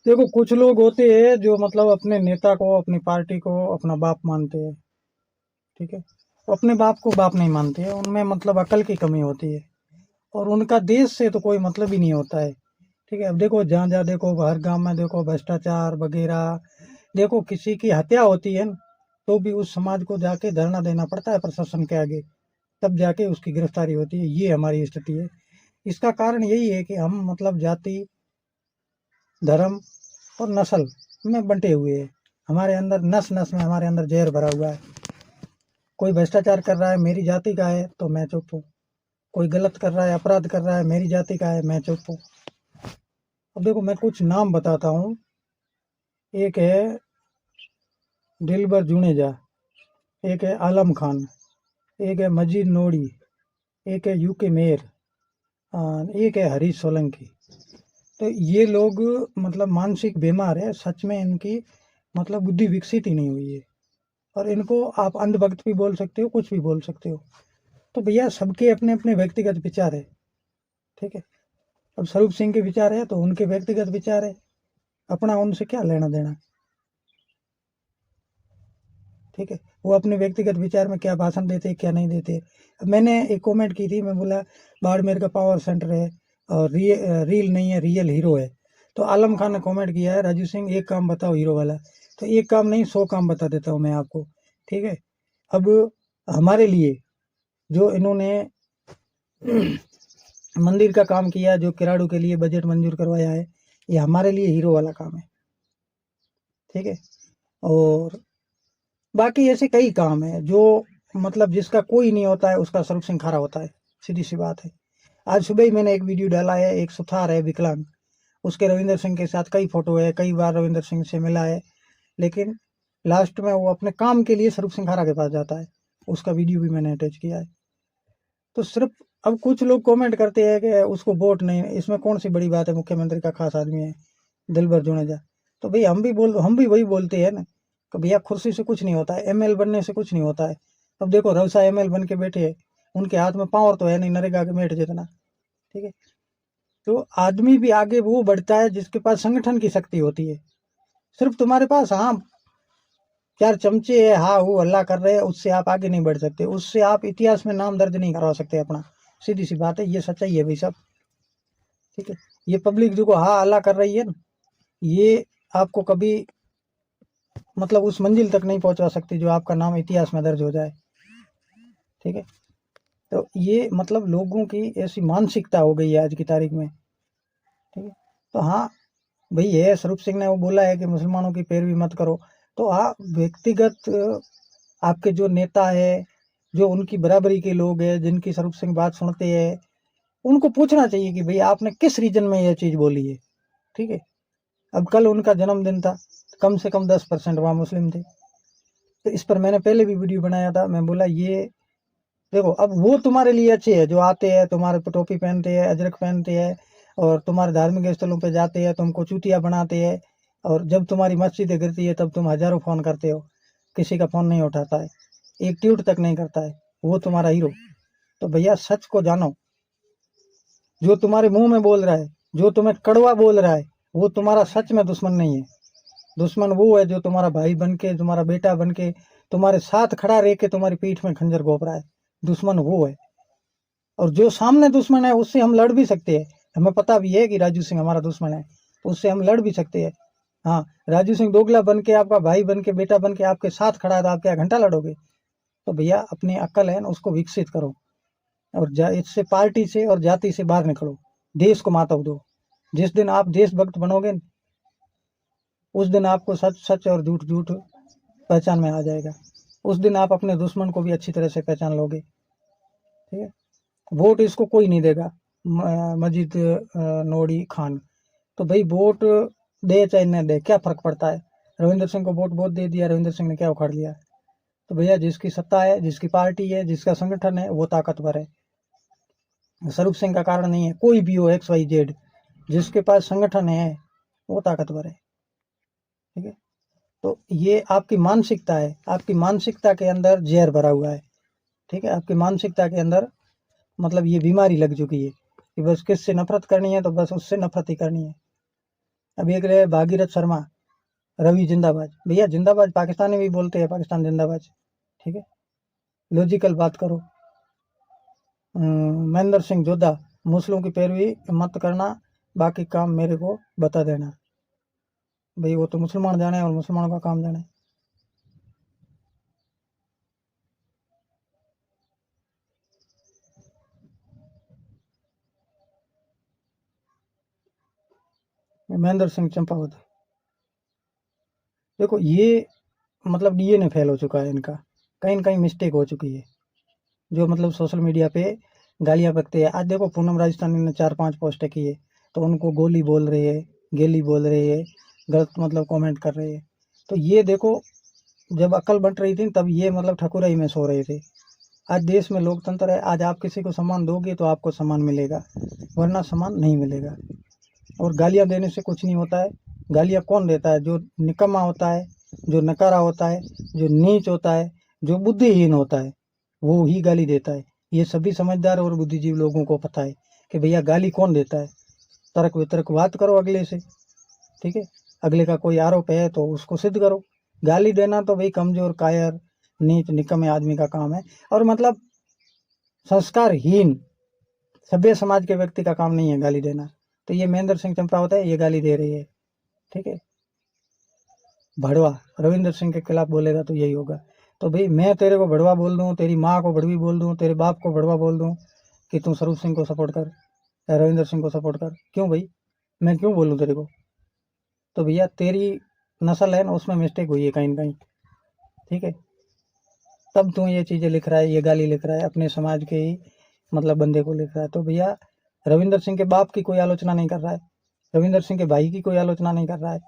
देखो कुछ लोग होते हैं जो मतलब अपने नेता को, अपनी पार्टी को अपना बाप मानते हैं। ठीक है, वो अपने बाप को बाप नहीं मानते हैं, उनमें मतलब अकल की कमी होती है और उनका देश से तो कोई मतलब ही नहीं होता है। ठीक है, अब देखो जहाँ जहाँ देखो, हर गांव में देखो भ्रष्टाचार वगैरह, देखो किसी की हत्या होती है न, तो भी उस समाज को जाके धरना देना पड़ता है प्रशासन के आगे, तब जाके उसकी गिरफ्तारी होती है। ये हमारी स्थिति है। इसका कारण यही है कि हम मतलब जाति, धर्म और नस्ल में बंटे हुए हैं। हमारे अंदर नस नस में हमारे अंदर जहर भरा हुआ है। कोई भ्रष्टाचार कर रहा है, मेरी जाति का है तो मैं चुप हूँ। कोई गलत कर रहा है, अपराध कर रहा है, मेरी जाति का है, मैं चुप हूँ। अब देखो मैं कुछ नाम बताता हूँ। एक है दिलबर जुनेजा, एक है आलम खान, एक है मजीद नोड़ी, एक है यूके मेयर, एक है हरीश सोलंकी। तो ये लोग मतलब मानसिक बीमार है सच में, इनकी मतलब बुद्धि विकसित ही नहीं हुई है। और इनको आप अंधभक्त भी बोल सकते हो, कुछ भी बोल सकते हो। तो भैया सबके अपने अपने व्यक्तिगत विचार है। ठीक है, अब स्वरूप सिंह के विचार है तो उनके व्यक्तिगत विचार है, अपना उनसे क्या लेना देना। ठीक है, वो अपने व्यक्तिगत विचार में क्या भाषण देते क्या नहीं देते। अब मैंने एक कमेंट की थी, मैं बोला बाड़मेर का पावर सेंटर है और रील नहीं है, रियल हीरो है। तो आलम खान ने कमेंट किया है, राजू सिंह एक काम बताओ हीरो वाला। तो एक काम नहीं 100 काम बता देता हूँ मैं आपको। ठीक है, अब हमारे लिए जो इन्होंने मंदिर का काम किया, जो किराड़ू के लिए बजट मंजूर करवाया है, ये हमारे लिए हीरो वाला काम है। ठीक है, और बाकी ऐसे कई काम है जो मतलब जिसका कोई नहीं होता है उसका स्वरूप सिंह खारा होता है, सीधी सी बात है। आज सुबह ही मैंने एक वीडियो डाला है, एक सुथार है विकलांग, उसके रविंदर सिंह के साथ कई फोटो है, कई बार रविंदर सिंह से मिला है, लेकिन लास्ट में वो अपने काम के लिए स्वरूप सिंह खारा के पास जाता है। उसका वीडियो भी मैंने अटैच किया है। तो सिर्फ अब कुछ लोग कमेंट करते हैं कि उसको वोट नहीं, इसमें कौन सी बड़ी बात है, मुख्यमंत्री का खास आदमी है दिलबर जुनेजा। तो भाई हम भी वही बोलते हैं ना कि भैया कुर्सी से कुछ नहीं होता है, एमएल बनने से कुछ नहीं होता है। अब देखो रवसा एमएल बन के बैठे हैं, उनके हाथ में पावर तो है नहीं नरेगा के मेट जितना। ठीक है, तो आदमी भी आगे वो बढ़ता है जिसके पास संगठन की शक्ति होती है। सिर्फ तुम्हारे पास हाँ 4 चमचे है, हाँ वो हल्ला कर रहे हैं, उससे आप आगे नहीं बढ़ सकते, उससे आप इतिहास में नाम दर्ज नहीं करवा सकते अपना। सीधी सी बात है, ये सच्चाई है भाई साहब। ठीक है, ये पब्लिक जो को हाँ हल्ला कर रही है ना, ये आपको कभी मतलब उस मंजिल तक नहीं पहुंचा सकती जो आपका नाम इतिहास में दर्ज हो जाए। ठीक है, तो ये मतलब लोगों की ऐसी मानसिकता हो गई है आज की तारीख में। ठीक है, तो हाँ भाई है, स्वरूप सिंह ने वो बोला है कि मुसलमानों की पैरवी मत करो। तो हाँ व्यक्तिगत आपके जो नेता है, जो उनकी बराबरी के लोग हैं, जिनकी स्वरूप सिंह बात सुनते हैं, उनको पूछना चाहिए कि भाई आपने किस रीजन में यह चीज बोली है। ठीक है, अब कल उनका जन्मदिन था, कम से कम 10% वहाँ मुस्लिम थे। तो इस पर मैंने पहले भी वीडियो बनाया था, मैं बोला ये देखो अब वो तुम्हारे लिए अच्छे है जो आते हैं, तुम्हारे पे टोपी पहनते हैं, अजरक पहनते हैं और तुम्हारे धार्मिक स्थलों पे जाते हैं, तुमको चूतिया बनाते हैं। और जब तुम्हारी मस्जिदें गिरती है तब तुम हजारों फोन करते हो, किसी का फोन नहीं उठाता है, एक ट्वीट तक नहीं करता है, वो तुम्हारा हीरो। तो भैया सच को जानो, जो तुम्हारे मुंह में बोल रहा है, जो तुम्हें कड़वा बोल रहा है, वो तुम्हारा सच में दुश्मन नहीं है। दुश्मन वो है जो तुम्हारा भाई बन के, तुम्हारा बेटा बन के, तुम्हारे साथ खड़ा रह के तुम्हारी पीठ में खंजर घोप रहा है। दुश्मन वो है। और जो सामने दुश्मन है उससे हम लड़ भी सकते हैं, हमें पता भी है कि राजू सिंह हमारा दुश्मन है, तो उससे हम लड़ भी सकते हैं। हाँ, राजू सिंह दोगला बन के, आपका भाई बन के, बेटा बन के आपके साथ खड़ा है तो आप क्या घंटा लड़ोगे? तो भैया अपनी अक्ल है ना उसको विकसित करो, और इससे पार्टी से और जाति से बाहर निकलो, देश को माता दो। जिस दिन आप देशभक्त बनोगे उस दिन आपको सच सच और झूठ झूठ पहचान में आ जाएगा। उस दिन आप अपने दुश्मन को भी अच्छी तरह से पहचान लोगे। ठीक है, वोट इसको कोई नहीं देगा, मजीद नोड़ी खान। तो भाई वोट दे चाहे न दे क्या फर्क पड़ता है? रविंदर सिंह को वोट दे दिया, रविंदर सिंह ने क्या उखाड़ लिया? तो भैया जिसकी सत्ता है, जिसकी पार्टी है, जिसका संगठन है, वो ताकतवर है। स्वरूप सिंह का कारण नहीं है, कोई भी हो XYZ, जिसके पास संगठन है वो ताकतवर है। ठीक है, तो ये आपकी मानसिकता है, आपकी मानसिकता के अंदर जहर भरा हुआ है। ठीक है, आपकी मानसिकता के अंदर मतलब ये बीमारी लग चुकी है कि बस किससे नफरत करनी है तो बस उससे नफरत ही करनी है। अब एक रहे भागीरथ शर्मा, रवि जिंदाबाद। भैया जिंदाबाद पाकिस्तानी भी बोलते हैं, पाकिस्तान जिंदाबाद, ठीक है। लॉजिकल बात करो। महेंद्र सिंह जोधा, मुस्लिम की पैरवी मत करना, बाकी काम मेरे को बता देना। भाई वो तो मुसलमान जाने और मुसलमानों का काम जाने। महेंद्र सिंह चंपावत, देखो ये मतलब डीएनए फेल हो चुका है इनका, कहीं न कहीं मिस्टेक हो चुकी है। जो मतलब सोशल मीडिया पे गालियां बकते हैं। आज देखो पूनम राजस्थानी ने 4-5 पोस्टें की है, तो उनको गोली बोल रहे है, गेली बोल रहे है, गलत मतलब कमेंट कर रहे हैं। तो ये देखो जब अक्ल बंट रही थी तब ये मतलब ठकुराई में सो रहे थे। आज देश में लोकतंत्र है, आज आप किसी को सम्मान दोगे तो आपको सम्मान मिलेगा, वरना सम्मान नहीं मिलेगा। और गालियां देने से कुछ नहीं होता है। गालियां कौन देता है? जो निकम्मा होता है, जो नकारा होता है, जो नीच होता है, जो बुद्धिहीन होता है, वो ही गाली देता है। ये सभी समझदार और बुद्धिजीवी लोगों को पता है कि भैया गाली कौन देता है। तर्क वितर्क बात करो अगले से, ठीक है। अगले का कोई आरोप है तो उसको सिद्ध करो। गाली देना तो भाई कमजोर, कायर, नीच, निकम्मे आदमी का काम है, और मतलब संस्कारहीन सभ्य समाज के व्यक्ति का काम नहीं है गाली देना। तो ये महेंद्र सिंह चंपावत है, ये गाली दे रही है, ठीक है। भड़वा रविंद्र सिंह के खिलाफ बोलेगा तो यही होगा। तो भाई मैं तेरे को भड़वा बोल दूं, तेरी माँ को भड़वी बोल दूं, तेरे बाप को भड़वा बोल दूं कि तू स्वरूप सिंह को सपोर्ट कर या रविंद्र सिंह को सपोर्ट कर, क्यों भाई? मैं क्यों बोलूं तेरे को? तो भैया तेरी नस्ल है ना, उसमें मिस्टेक हुई है कहीं ना कहीं, ठीक है। तब तू ये चीजें लिख रहा है, ये गाली लिख रहा है, अपने समाज के ही मतलब बंदे को लिख रहा है। तो भैया रविंद्र सिंह के बाप की कोई आलोचना नहीं कर रहा है, रविंद्र सिंह के भाई की कोई आलोचना नहीं कर रहा है,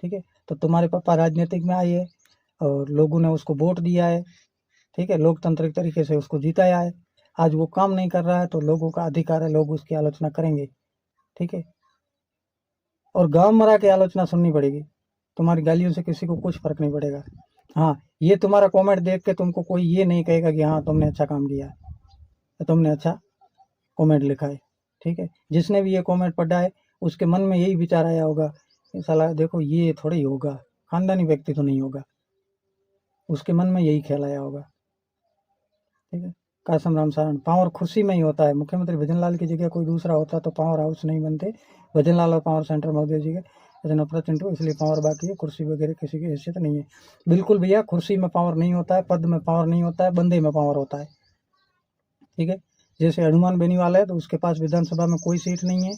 ठीक है। तो तुम्हारे पापा राजनीतिक में आए है और लोगों ने उसको वोट दिया है, ठीक है, लोकतांत्रिक तरीके से उसको जिताया है। आज वो काम नहीं कर रहा है तो लोगों का अधिकार है, लोग उसकी आलोचना करेंगे, ठीक है। और गांव मरा के आलोचना सुननी पड़ेगी, तुम्हारी गालियों से किसी को कुछ फर्क नहीं पड़ेगा। हाँ, ये तुम्हारा कमेंट देख के तुमको कोई ये नहीं कहेगा कि हाँ तुमने अच्छा काम किया, तो तुमने अच्छा कमेंट लिखा है, ठीक है। जिसने भी ये कमेंट पढ़ा है उसके मन में यही विचार आया होगा कि साला देखो ये थोड़ा ही होगा, खानदानी व्यक्ति तो नहीं होगा, उसके मन में यही ख्याल आया होगा, ठीक है। कासम राम सारण, पावर खुर्सी में ही होता है। मुख्यमंत्री भजनलाल की जगह कोई दूसरा होता तो पावर हाउस नहीं बनते। भजनलाल और पावर सेंटर मोदी जी के नफरत चिंटू, इसलिए पावर बाकी है, कुर्सी वगैरह किसी की हैसियत नहीं है। बिल्कुल भैया, कुर्सी में पावर नहीं होता है, पद में पावर नहीं होता है, बंदे में पावर होता है, ठीक है। जैसे हनुमान बेनीवाल है तो उसके पास विधानसभा में कोई सीट नहीं है,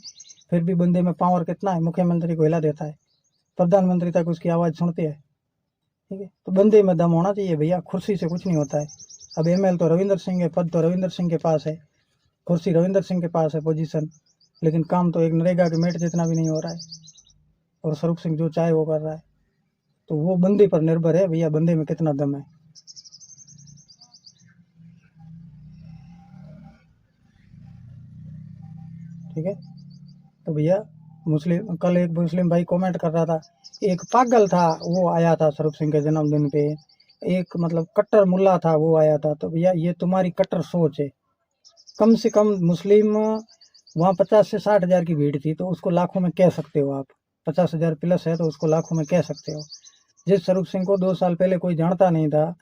फिर भी बंदे में पावर कितना है, मुख्यमंत्री को हिला देता है, प्रधानमंत्री तक उसकी आवाज़ सुनते हैं, ठीक है। तो बंदे में दम होना चाहिए भैया, कुर्सी से कुछ नहीं होता है। अब एमएल तो रविंद्र सिंह है, पद तो रविंद्र सिंह के पास है, कुर्सी रविंद्र सिंह के पास है पोजीशन, लेकिन काम तो एक नरेगा के मेट जितना भी नहीं हो रहा है, और स्वरूप सिंह जो चाहे वो कर रहा है। तो वो बंदे पर निर्भर है भैया, बंदे में कितना दम है, ठीक है। तो भैया मुस्लिम, कल एक मुस्लिम भाई कमेंट कर रहा था, एक पागल था वो आया था स्वरूप सिंह के जन्मदिन पे, एक मतलब कट्टर मुल्ला था वो आया था। तो भैया ये तुम्हारी कट्टर सोच है। कम से कम मुस्लिम वहाँ 50 से 60 हज़ार की भीड़ थी, तो उसको लाखों में कह सकते हो आप। 50 हज़ार प्लस है तो उसको लाखों में कह सकते हो। जिस स्वरूप सिंह को 2 साल पहले कोई जानता नहीं था,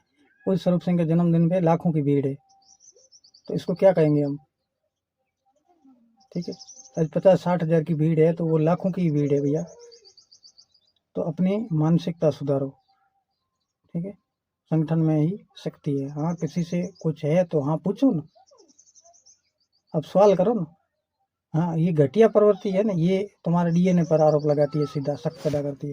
उस स्वरूप सिंह के जन्मदिन पे लाखों की भीड़ है, तो इसको क्या कहेंगे हम, ठीक है। आज 50-60 हज़ार की भीड़ है तो वो लाखों की भीड़ है भैया। तो अपनी मानसिकता सुधारो, ठीक है। संगठन में ही शक्ति है। हाँ, किसी से कुछ है तो हाँ पूछो ना, अब सवाल करो ना। हाँ, ये घटिया प्रवृत्ति है ना, ये तुम्हारे डीएनए पर आरोप लगाती है, सीधा शक पैदा करती है।